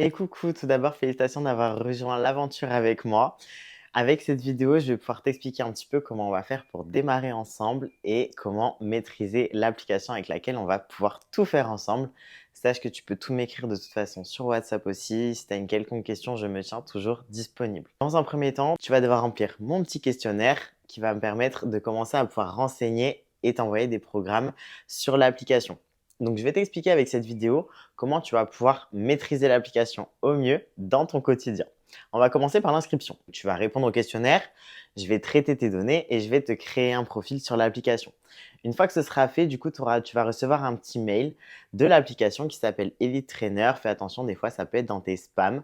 Et coucou, tout d'abord, félicitations d'avoir rejoint l'aventure avec moi. Avec cette vidéo, je vais pouvoir t'expliquer un petit peu comment on va faire pour démarrer ensemble et comment maîtriser l'application avec laquelle on va pouvoir tout faire ensemble. Sache que tu peux tout m'écrire de toute façon sur WhatsApp aussi. Si tu as une quelconque question, je me tiens toujours disponible. Dans un premier temps, tu vas devoir remplir mon petit questionnaire qui va me permettre de commencer à pouvoir renseigner et t'envoyer des programmes sur l'application. Donc, je vais t'expliquer avec cette vidéo comment tu vas pouvoir maîtriser l'application au mieux dans ton quotidien. On va commencer par l'inscription. Tu vas répondre au questionnaire, je vais traiter tes données et je vais te créer un profil sur l'application. Une fois que ce sera fait, du coup, tu vas recevoir un petit mail de l'application qui s'appelle Elite Trainer. Fais attention, des fois, ça peut être dans tes spams.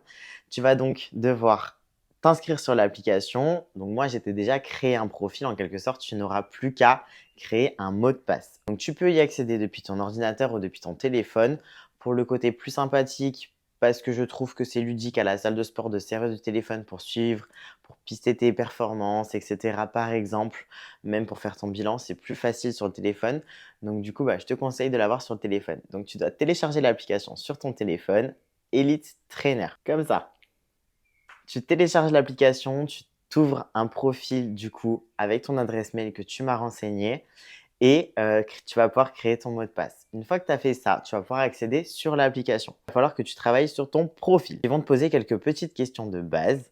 Tu vas donc devoir t'inscrire sur l'application. Donc, moi, j'étais déjà créé un profil. En quelque sorte, tu n'auras plus qu'à créer un mot de passe. Donc, tu peux y accéder depuis ton ordinateur ou depuis ton téléphone. Pour le côté plus sympathique, parce que je trouve que c'est ludique à la salle de sport de servir du téléphone pour suivre, pour pister tes performances, etc. Par exemple, même pour faire ton bilan, c'est plus facile sur le téléphone. Donc du coup, je te conseille de l'avoir sur le téléphone. Donc tu dois télécharger l'application sur ton téléphone, Elite Trainer, comme ça. Tu télécharges l'application, tu t'ouvres un profil du coup avec ton adresse mail que tu m'as renseigné et tu vas pouvoir créer ton mot de passe. Une fois que tu as fait ça, tu vas pouvoir accéder sur l'application. Il va falloir que tu travailles sur ton profil. Ils vont te poser quelques petites questions de base,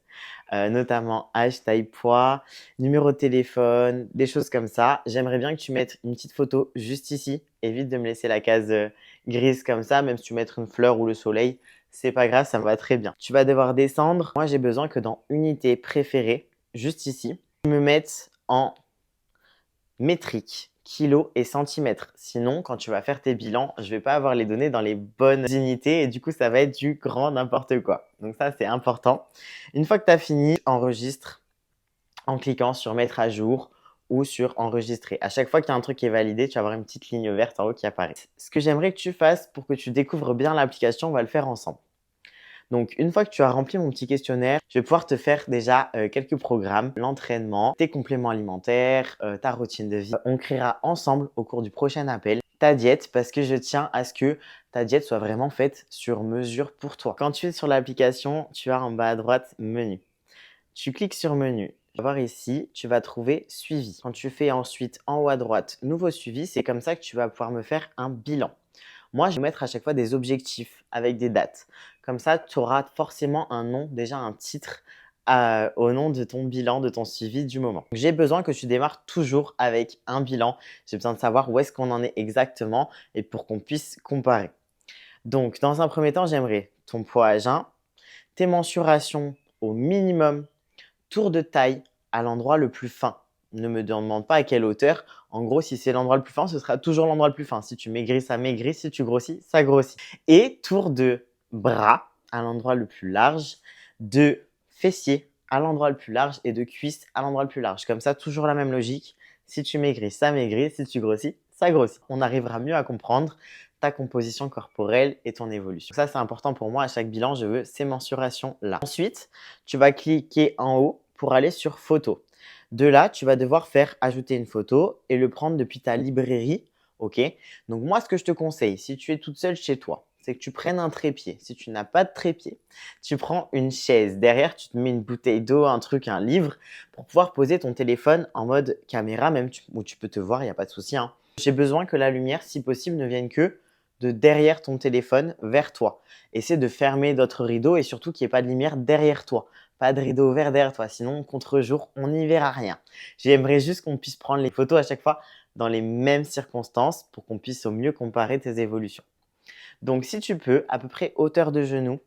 notamment âge, taille, poids, numéro de téléphone, des choses comme ça. J'aimerais bien que tu mettes une petite photo juste ici. Évite de me laisser la case grise comme ça, même si tu mets une fleur ou le soleil, c'est pas grave, ça me va très bien. Tu vas devoir descendre. Moi, j'ai besoin que dans unité préférée, juste ici, tu me mettes en métrique, kilos et centimètres. Sinon, quand tu vas faire tes bilans, je ne vais pas avoir les données dans les bonnes unités et du coup, ça va être du grand n'importe quoi. Donc ça, c'est important. Une fois que tu as fini, enregistre en cliquant sur mettre à jour ou sur enregistrer. À chaque fois qu'il y a un truc qui est validé, tu vas avoir une petite ligne verte en haut qui apparaît. Ce que j'aimerais que tu fasses pour que tu découvres bien l'application, on va le faire ensemble. Donc, une fois que tu as rempli mon petit questionnaire, je vais pouvoir te faire déjà quelques programmes, l'entraînement, tes compléments alimentaires, ta routine de vie. On créera ensemble au cours du prochain appel ta diète parce que je tiens à ce que ta diète soit vraiment faite sur mesure pour toi. Quand tu es sur l'application, tu as en bas à droite menu. Tu cliques sur menu. Tu vas voir ici, tu vas trouver suivi. Quand tu fais ensuite en haut à droite nouveau suivi, c'est comme ça que tu vas pouvoir me faire un bilan. Moi, je vais mettre à chaque fois des objectifs avec des dates. Comme ça, tu auras forcément un nom, déjà un titre au nom de ton bilan, de ton suivi du moment. J'ai besoin que tu démarres toujours avec un bilan. J'ai besoin de savoir où est-ce qu'on en est exactement et pour qu'on puisse comparer. Donc, dans un premier temps, j'aimerais ton poids à jeun, tes mensurations au minimum, tour de taille à l'endroit le plus fin. Ne me demande pas à quelle hauteur. En gros, si c'est l'endroit le plus fin, ce sera toujours l'endroit le plus fin. Si tu maigris, ça maigrit. Si tu grossis, ça grossit. Et tour de bras à l'endroit le plus large, de fessier à l'endroit le plus large et de cuisse à l'endroit le plus large. Comme ça, toujours la même logique. Si tu maigris, ça maigrit. Si tu grossis, ça grossit. On arrivera mieux à comprendre ta composition corporelle et ton évolution. Ça, c'est important pour moi. À chaque bilan, je veux ces mensurations-là. Ensuite, tu vas cliquer en haut pour aller sur photo. De là, tu vas devoir faire ajouter une photo et le prendre depuis ta librairie. OK? Donc moi, ce que je te conseille, si tu es toute seule chez toi, c'est que tu prennes un trépied. Si tu n'as pas de trépied, tu prends une chaise. Derrière, tu te mets une bouteille d'eau, un truc, un livre pour pouvoir poser ton téléphone en mode caméra, même où tu peux te voir, il n'y a pas de souci, hein. J'ai besoin que la lumière, si possible, ne vienne que de derrière ton téléphone vers toi. Essaie de fermer d'autres rideaux et surtout qu'il n'y ait pas de lumière derrière toi. Pas de rideau ouvert derrière toi, sinon contre-jour, on n'y verra rien. J'aimerais juste qu'on puisse prendre les photos à chaque fois dans les mêmes circonstances pour qu'on puisse au mieux comparer tes évolutions. Donc si tu peux, à peu près hauteur de genou,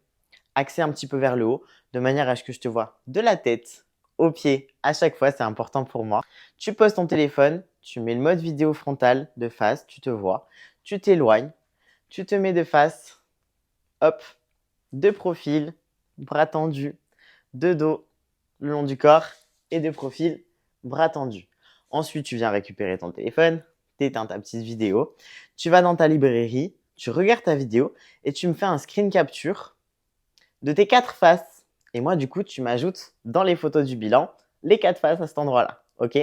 axer un petit peu vers le haut, de manière à ce que je te vois de la tête aux pieds à chaque fois, c'est important pour moi. Tu poses ton téléphone, tu mets le mode vidéo frontal de face, tu te vois, tu t'éloignes, tu te mets de face, hop, de profil, bras tendus, de dos, le long du corps et de profil, bras tendus. Ensuite, tu viens récupérer ton téléphone, tu éteins ta petite vidéo, tu vas dans ta librairie, tu regardes ta vidéo et tu me fais un screen capture de tes 4 faces. Et moi, du coup, tu m'ajoutes dans les photos du bilan les 4 faces à cet endroit-là. OK?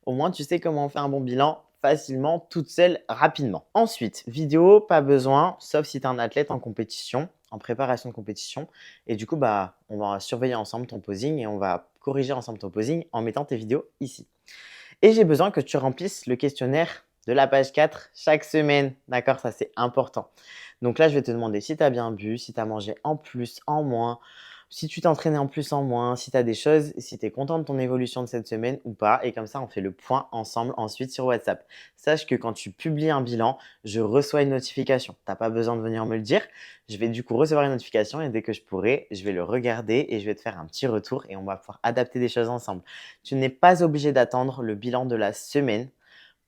Au moins, tu sais comment on fait un bon bilan facilement, toute seule, rapidement. Ensuite, vidéo, pas besoin, sauf si tu es un athlète en compétition. en préparation de compétition. Et du coup, bah, on va surveiller ensemble ton posing et on va corriger ensemble ton posing en mettant tes vidéos ici. Et j'ai besoin que tu remplisses le questionnaire de la page 4 chaque semaine. D'accord? Ça, c'est important. Donc là, je vais te demander si tu as bien bu, si tu as mangé en plus, en moins, si tu t'es entraîné en plus, en moins, si tu as des choses, si tu es content de ton évolution de cette semaine ou pas. Et comme ça, on fait le point ensemble ensuite sur WhatsApp. Sache que quand tu publies un bilan, je reçois une notification. Tu n'as pas besoin de venir me le dire. Je vais du coup recevoir une notification et dès que je pourrai, je vais le regarder et je vais te faire un petit retour et on va pouvoir adapter des choses ensemble. Tu n'es pas obligé d'attendre le bilan de la semaine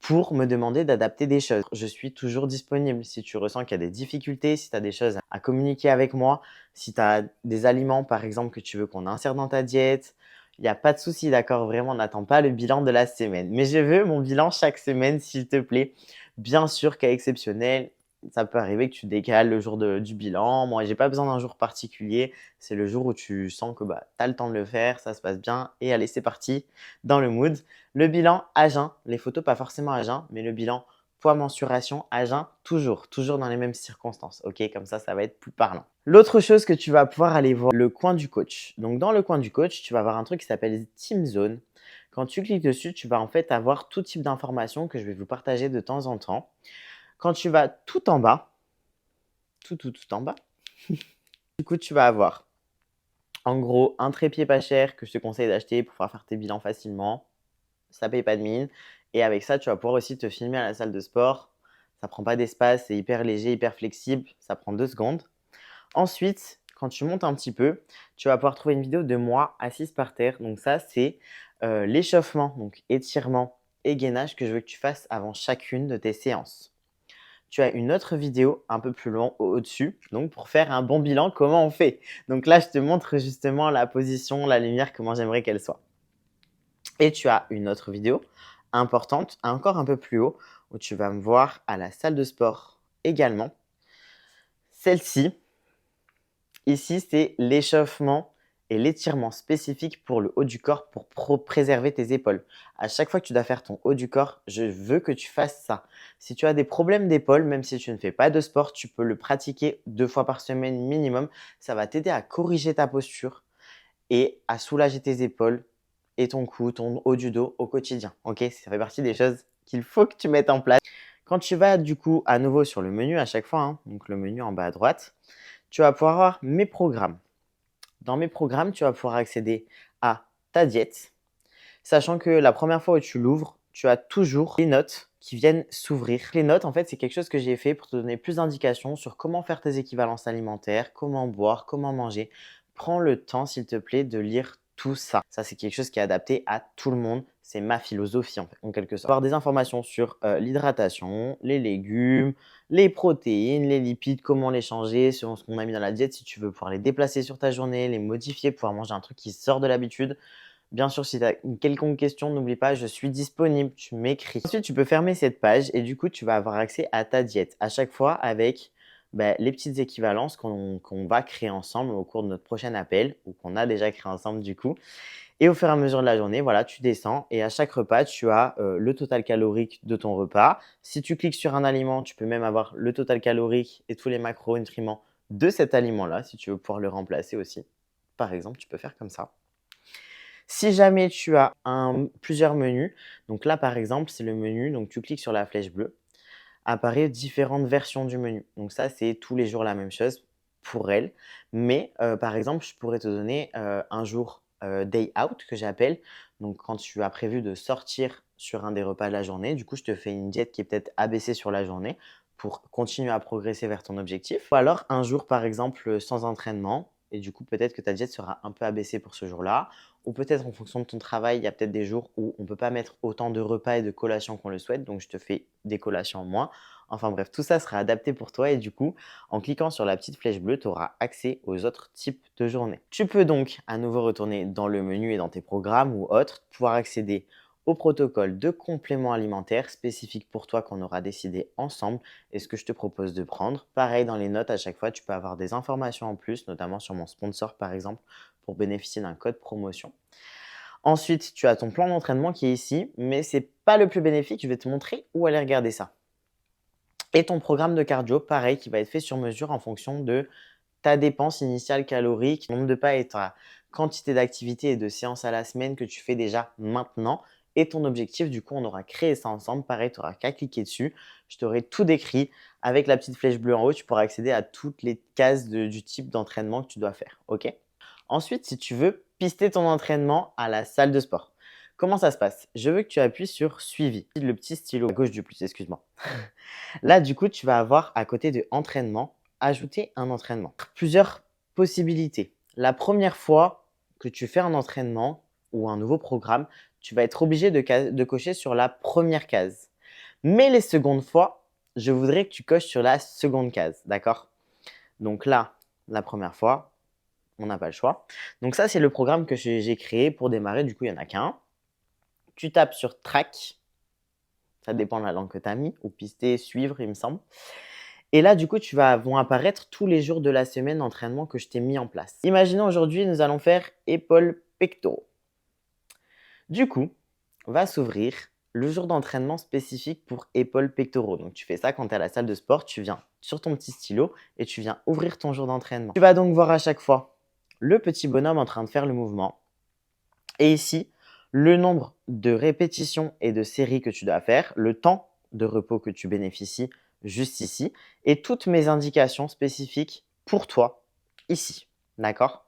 pour me demander d'adapter des choses. Je suis toujours disponible. Si tu ressens qu'il y a des difficultés, si tu as des choses à communiquer avec moi, si tu as des aliments par exemple que tu veux qu'on insère dans ta diète, il n'y a pas de souci, d'accord? Vraiment, n'attends pas le bilan de la semaine. Mais je veux mon bilan chaque semaine, s'il te plaît. Bien sûr, cas exceptionnel, ça peut arriver que tu décales le jour du bilan. Moi, j'ai pas besoin d'un jour particulier. C'est le jour où tu sens que bah, tu as le temps de le faire, ça se passe bien. Et allez, c'est parti dans le mood. Le bilan à jeun, les photos pas forcément à jeun, mais le bilan poids mensuration à jeun, toujours dans les mêmes circonstances. Ok, comme ça va être plus parlant. L'autre chose que tu vas pouvoir aller voir, le coin du coach. Donc dans le coin du coach, tu vas avoir un truc qui s'appelle Team Zone. Quand tu cliques dessus, tu vas en fait avoir tout type d'informations que je vais vous partager de temps en temps. Quand tu vas tout en bas, tout en bas, du coup tu vas avoir en gros un trépied pas cher que je te conseille d'acheter pour pouvoir faire tes bilans facilement. Ça paye pas de mine. Et avec ça, tu vas pouvoir aussi te filmer à la salle de sport. Ça prend pas d'espace, c'est hyper léger, hyper flexible. Ça prend 2 secondes. Ensuite, quand tu montes un petit peu, tu vas pouvoir trouver une vidéo de moi assise par terre. Donc ça, c'est l'échauffement, donc étirement et gainage que je veux que tu fasses avant chacune de tes séances. Tu as une autre vidéo un peu plus loin au-dessus, donc pour faire un bon bilan, comment on fait. Donc là, je te montre justement la position, la lumière, comment j'aimerais qu'elle soit. Et tu as une autre vidéo importante, encore un peu plus haut, où tu vas me voir à la salle de sport également. Celle-ci, ici, c'est l'échauffement et l'étirement spécifique pour le haut du corps pour préserver tes épaules. À chaque fois que tu dois faire ton haut du corps, je veux que tu fasses ça. Si tu as des problèmes d'épaule, même si tu ne fais pas de sport, tu peux le pratiquer 2 fois par semaine minimum. Ça va t'aider à corriger ta posture et à soulager tes épaules et ton cou, ton haut du dos au quotidien. Ok, ça fait partie des choses qu'il faut que tu mettes en place. Quand tu vas du coup à nouveau sur le menu à chaque fois, hein, donc le menu en bas à droite, tu vas pouvoir voir mes programmes. Dans mes programmes, tu vas pouvoir accéder à ta diète, sachant que la première fois où tu l'ouvres, tu as toujours les notes qui viennent s'ouvrir. Les notes, en fait, c'est quelque chose que j'ai fait pour te donner plus d'indications sur comment faire tes équivalences alimentaires, comment boire, comment manger. Prends le temps, s'il te plaît, de lire tout ça. Ça, c'est quelque chose qui est adapté à tout le monde. C'est ma philosophie, en quelque sorte. Avoir des informations sur l'hydratation, les légumes, les protéines, les lipides, comment les changer selon ce qu'on a mis dans la diète, si tu veux pouvoir les déplacer sur ta journée, les modifier, pouvoir manger un truc qui sort de l'habitude. Bien sûr, si tu as une quelconque question, n'oublie pas, je suis disponible, tu m'écris. Ensuite, tu peux fermer cette page et du coup, tu vas avoir accès à ta diète à chaque fois avec les petites équivalences qu'on va créer ensemble au cours de notre prochain appel ou qu'on a déjà créé ensemble du coup. Et au fur et à mesure de la journée, voilà, tu descends et à chaque repas, tu as le total calorique de ton repas. Si tu cliques sur un aliment, tu peux même avoir le total calorique et tous les macronutriments de cet aliment-là, si tu veux pouvoir le remplacer aussi. Par exemple, tu peux faire comme ça. Si jamais tu as plusieurs menus, donc là par exemple, c'est le menu, donc tu cliques sur la flèche bleue, apparaît différentes versions du menu. Donc ça, c'est tous les jours la même chose pour elle. Mais par exemple, je pourrais te donner un jour day out que j'appelle. Donc quand tu as prévu de sortir sur un des repas de la journée, du coup, je te fais une diète qui est peut-être abaissée sur la journée pour continuer à progresser vers ton objectif. Ou alors un jour, par exemple, sans entraînement. Et du coup, peut-être que ta diète sera un peu abaissée pour ce jour-là. Ou peut-être en fonction de ton travail, il y a peut-être des jours où on ne peut pas mettre autant de repas et de collations qu'on le souhaite. Donc, je te fais des collations en moins. Enfin bref, tout ça sera adapté pour toi et du coup, en cliquant sur la petite flèche bleue, tu auras accès aux autres types de journées. Tu peux donc à nouveau retourner dans le menu et dans tes programmes ou autres, pouvoir accéder au protocole de compléments alimentaires spécifiques pour toi qu'on aura décidé ensemble et ce que je te propose de prendre. Pareil, dans les notes, à chaque fois, tu peux avoir des informations en plus, notamment sur mon sponsor par exemple, pour bénéficier d'un code promotion. Ensuite, tu as ton plan d'entraînement qui est ici, mais ce n'est pas le plus bénéfique. Je vais te montrer où aller regarder ça. Et ton programme de cardio, pareil, qui va être fait sur mesure en fonction de ta dépense initiale calorique, nombre de pas et ta quantité d'activités et de séances à la semaine que tu fais déjà maintenant et ton objectif. Du coup, on aura créé ça ensemble. Pareil, tu n'auras qu'à cliquer dessus. Je t'aurai tout décrit avec la petite flèche bleue en haut. Tu pourras accéder à toutes les cases du type d'entraînement que tu dois faire. OK? Ensuite, si tu veux pister ton entraînement à la salle de sport, comment ça se passe? Je veux que tu appuies sur suivi, le petit stylo à gauche du plus, excuse-moi. Là, du coup, tu vas avoir à côté de entraînement, ajouter un entraînement. Plusieurs possibilités. La première fois que tu fais un entraînement ou un nouveau programme, tu vas être obligé de cocher sur la première case. Mais les secondes fois, je voudrais que tu coches sur la seconde case, d'accord? Donc là, la première fois, on n'a pas le choix. Donc ça, c'est le programme que j'ai créé pour démarrer. Du coup, il n'y en a qu'un. Tu tapes sur track, ça dépend de la langue que tu as mis, ou pister, suivre, il me semble. Et là, du coup, vont apparaître tous les jours de la semaine d'entraînement que je t'ai mis en place. Imaginons aujourd'hui, nous allons faire épaules pectoraux. Du coup, va s'ouvrir le jour d'entraînement spécifique pour épaules pectoraux. Donc, tu fais ça quand tu es à la salle de sport, tu viens sur ton petit stylo et tu viens ouvrir ton jour d'entraînement. Tu vas donc voir à chaque fois le petit bonhomme en train de faire le mouvement. Et ici, le nombre de répétitions et de séries que tu dois faire, le temps de repos que tu bénéficies juste ici, et toutes mes indications spécifiques pour toi ici. D'accord?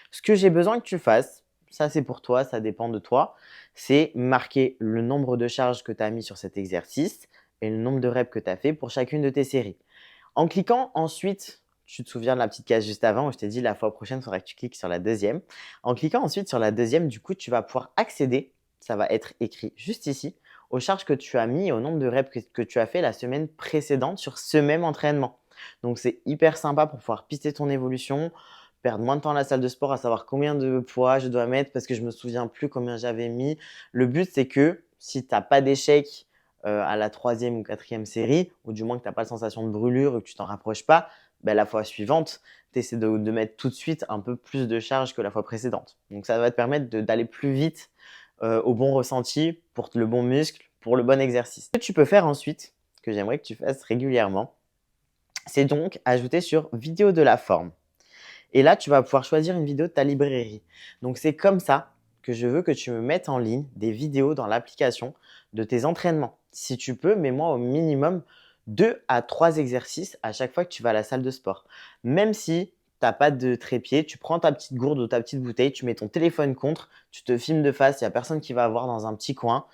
Ce que j'ai besoin que tu fasses, ça c'est pour toi, ça dépend de toi, c'est marquer le nombre de charges que tu as mis sur cet exercice et le nombre de reps que tu as fait pour chacune de tes séries. En cliquant ensuite, tu te souviens de la petite case juste avant où je t'ai dit la fois prochaine, il faudra que tu cliques sur la deuxième. En cliquant ensuite sur la deuxième, du coup, tu vas pouvoir accéder, ça va être écrit juste ici, aux charges que tu as mis et au nombre de reps que tu as fait la semaine précédente sur ce même entraînement. Donc, c'est hyper sympa pour pouvoir pister ton évolution, perdre moins de temps à la salle de sport, à savoir combien de poids je dois mettre parce que je ne me souviens plus combien j'avais mis. Le but, c'est que si tu n'as pas d'échec à la troisième ou quatrième série, ou du moins que tu n'as pas la sensation de brûlure ou que tu t'en rapproches pas, ben, la fois suivante, tu essaies de mettre tout de suite un peu plus de charge que la fois précédente. Donc ça va te permettre d'aller plus vite au bon ressenti pour le bon muscle, pour le bon exercice. Ce que tu peux faire ensuite, que j'aimerais que tu fasses régulièrement, c'est donc ajouter sur vidéo de la forme. Et là, tu vas pouvoir choisir une vidéo de ta librairie. Donc, c'est comme ça que je veux que tu me mettes en ligne des vidéos dans l'application de tes entraînements. Si tu peux, mets-moi au minimum 2 à 3 exercices à chaque fois que tu vas à la salle de sport. Même si tu n'as pas de trépied, tu prends ta petite gourde ou ta petite bouteille, tu mets ton téléphone contre, tu te filmes de face, il n'y a personne qui va voir dans un petit coin.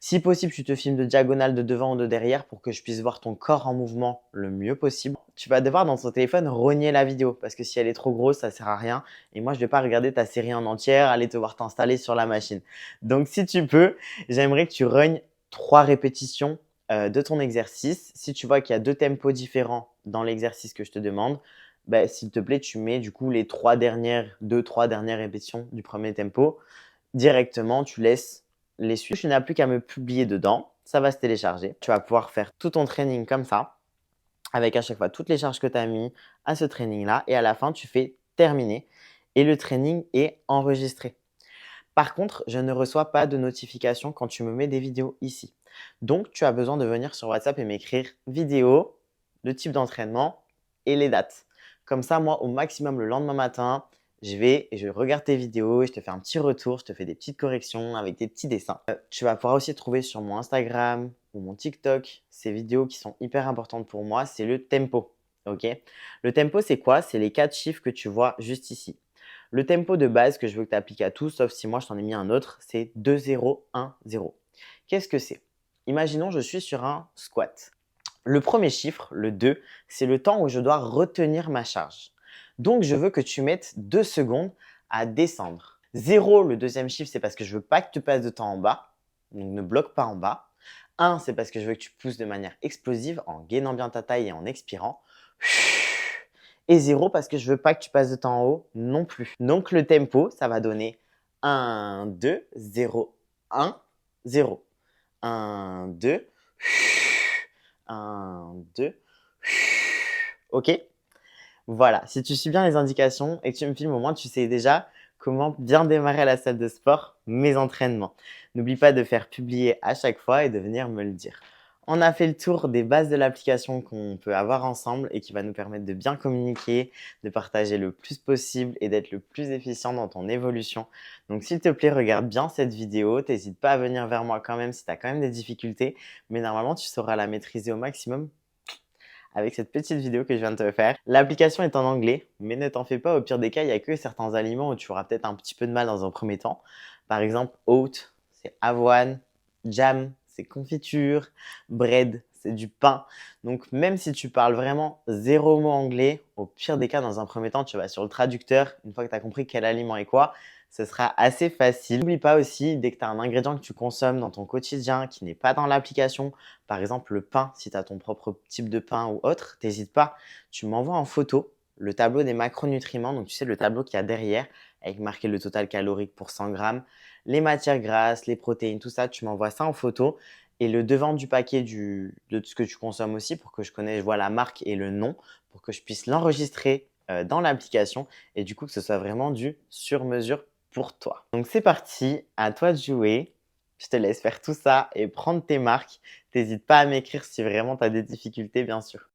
Si possible, tu te filmes de diagonale, de devant ou de derrière pour que je puisse voir ton corps en mouvement le mieux possible. Tu vas devoir dans ton téléphone rogner la vidéo parce que si elle est trop grosse, ça ne sert à rien. Et moi, je ne vais pas regarder ta série en entière, aller te voir t'installer sur la machine. Donc, si tu peux, j'aimerais que tu rognes 3 répétitions de ton exercice. Si tu vois qu'il y a 2 tempos différents dans l'exercice que je te demande, bah, s'il te plaît, tu mets du coup les 2-3 dernières répétitions du premier tempo. Directement, tu laisses les suivre. Tu n'as plus qu'à me publier dedans. Ça va se télécharger. Tu vas pouvoir faire tout ton training comme ça, avec à chaque fois toutes les charges que tu as mis à ce training-là. Et à la fin, tu fais terminer et le training est enregistré. Par contre, je ne reçois pas de notification quand tu me mets des vidéos ici. Donc, tu as besoin de venir sur WhatsApp et m'écrire vidéo, le type d'entraînement et les dates. Comme ça, moi, au maximum le lendemain matin, je vais et je regarde tes vidéos et je te fais un petit retour, je te fais des petites corrections avec des petits dessins. Tu vas pouvoir aussi trouver sur mon Instagram ou mon TikTok ces vidéos qui sont hyper importantes pour moi, c'est le tempo. Ok. Le tempo, c'est quoi? C'est les 4 chiffres que tu vois juste ici. Le tempo de base que je veux que tu appliques à tout, sauf si moi je t'en ai mis un autre, c'est 2-0-1-0. Qu'est-ce que c'est? Imaginons je suis sur un squat. Le premier chiffre, le 2, c'est le temps où je dois retenir ma charge. Donc, je veux que tu mettes 2 secondes à descendre. 0, le deuxième chiffre, c'est parce que je veux pas que tu passes de temps en bas. Donc, ne bloque pas en bas. 1, c'est parce que je veux que tu pousses de manière explosive en gainant bien ta taille et en expirant. Et 0, parce que je veux pas que tu passes de temps en haut non plus. Donc, le tempo, ça va donner 1, 2, 0, 1, 0. 1, 2, 1, 2. Ok? Voilà. Si tu suis bien les indications et que tu me filmes, au moins tu sais déjà comment bien démarrer à la salle de sport mes entraînements. N'oublie pas de faire publier à chaque fois et de venir me le dire. On a fait le tour des bases de l'application qu'on peut avoir ensemble et qui va nous permettre de bien communiquer, de partager le plus possible et d'être le plus efficient dans ton évolution. Donc s'il te plaît, regarde bien cette vidéo. T'hésites pas à venir vers moi quand même si tu as quand même des difficultés, mais normalement tu sauras la maîtriser au maximum avec cette petite vidéo que je viens de te faire. L'application est en anglais, mais ne t'en fais pas, au pire des cas, il n'y a que certains aliments où tu auras peut-être un petit peu de mal dans un premier temps. Par exemple, oat, c'est avoine, jam, c'est confiture, bread, c'est du pain. Donc même si tu parles vraiment zéro mot anglais, au pire des cas, dans un premier temps, tu vas sur le traducteur. Une fois que tu as compris quel aliment est quoi, ce sera assez facile. N'oublie pas aussi, dès que tu as un ingrédient que tu consommes dans ton quotidien qui n'est pas dans l'application, par exemple le pain, si tu as ton propre type de pain ou autre, n'hésite pas, tu m'envoies en photo le tableau des macronutriments, donc tu sais le tableau qu'il y a derrière, avec marqué le total calorique pour 100 grammes, les matières grasses, les protéines, tout ça, tu m'envoies ça en photo et le devant du paquet de ce que tu consommes aussi pour que je vois la marque et le nom, pour que je puisse l'enregistrer dans l'application et du coup que ce soit vraiment du sur mesure pour toi. Donc c'est parti, à toi de jouer. Je te laisse faire tout ça et prendre tes marques. N'hésite pas à m'écrire si vraiment tu as des difficultés, bien sûr.